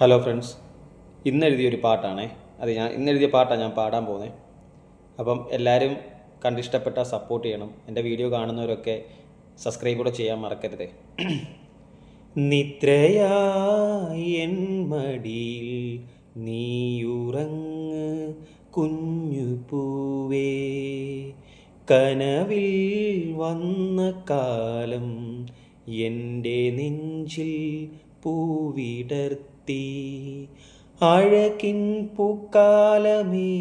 Hello friends, ഇന്നെഴുതിയൊരു പാട്ടാണേ. ഇന്നെഴുതിയ പാട്ടാണ് ഞാൻ പാടാൻ പോകുന്നത്. അപ്പം എല്ലാവരും കണ്ടിഷ്ടപ്പെട്ട സപ്പോർട്ട് ചെയ്യണം. എൻ്റെ വീഡിയോ കാണുന്നവരൊക്കെ സബ്സ്ക്രൈബ് കൂടെ ചെയ്യാൻ മറക്കരുത്. നിദ്രയായി എൻ മടിയിൽ നീയുറങ്ങ് കുഞ്ഞു പൂവേ, കനവിൽ വന്ന കാലം എൻ്റെ നെഞ്ചിൽ പൂവിടർത്തി. അഴകിൻ പൂക്കാലമേ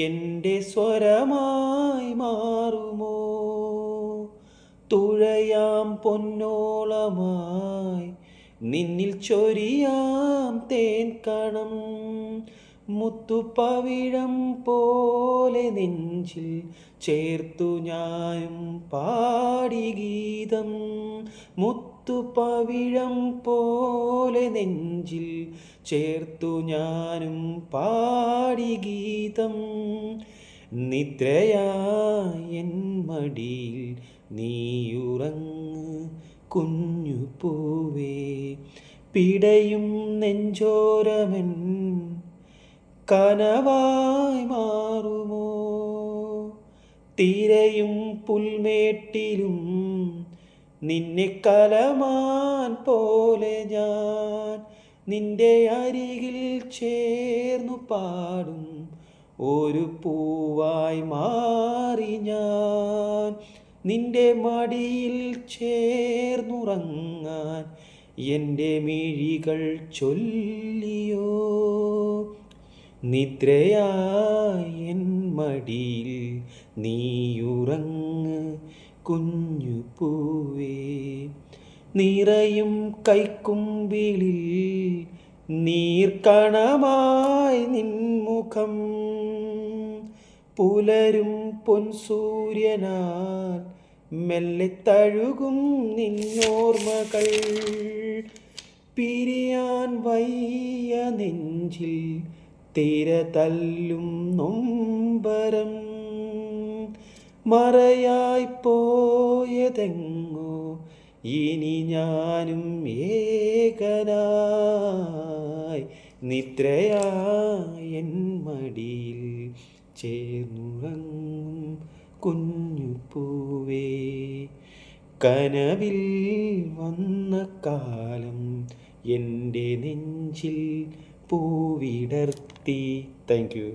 എൻ്റെ സ്വരമായി മാറുമോ? തുഴയാം പൊന്നോളമായി നിന്നിൽ ചൊരിയാം തേൻകണം. മുത്തുപവിഴം പോലെ നെഞ്ചിൽ ചേർത്തു ഞാനും പാടി ഗീതം. മുത്തുപവിഴം പോലെ നെഞ്ചിൽ ചേർത്തു ഞാനും പാടി ഗീതം. നിദ്രയായി എൻ മടിയിൽ നീയുറങ്ങ് കുഞ്ഞു പൂവേ, പിടയും നെഞ്ചോരമൻ കനവായി മാറുമോ? തിരയും പുൽമേട്ടിലും നിന്നെ കലമാൻ പോലെ ഞാൻ നിന്റെ അരികിൽ ചേർന്നു പാടും ഒരു പൂവായി മാറി ഞാൻ. നിന്റെ മടിയിൽ ചേർന്നുറങ്ങാൻ എൻ്റെ മിഴികൾ ചൊല്ലിയോ? നിദ്രയായി എൻ മടിയിൽ നീയുറങ്ങ് കുഞ്ഞു പൂവേ, നിറയും കൈക്കുമ്പിളിൽ നീർക്കണമായി നിൻമുഖം. പുലരും പൊൻസൂര്യനാൽ മെല്ലെ തഴുകും നിന്നോർമ്മകൾ. പിരിയാൻ വയ്യ നെഞ്ചിൽ തിര തല്ലും നൊമ്പരം. മറയായി പോയതെങ്ങോ ഇനി ഞാനും ഏകനായി. നിദ്രയായി എൻ മടിയിൽ ചേർന്നുറങ്ങും കുഞ്ഞു പൂവേ, കനവിൽ വന്ന കാലം എൻ്റെ നെഞ്ചിൽ പൂവിടർത്തി. Thank you.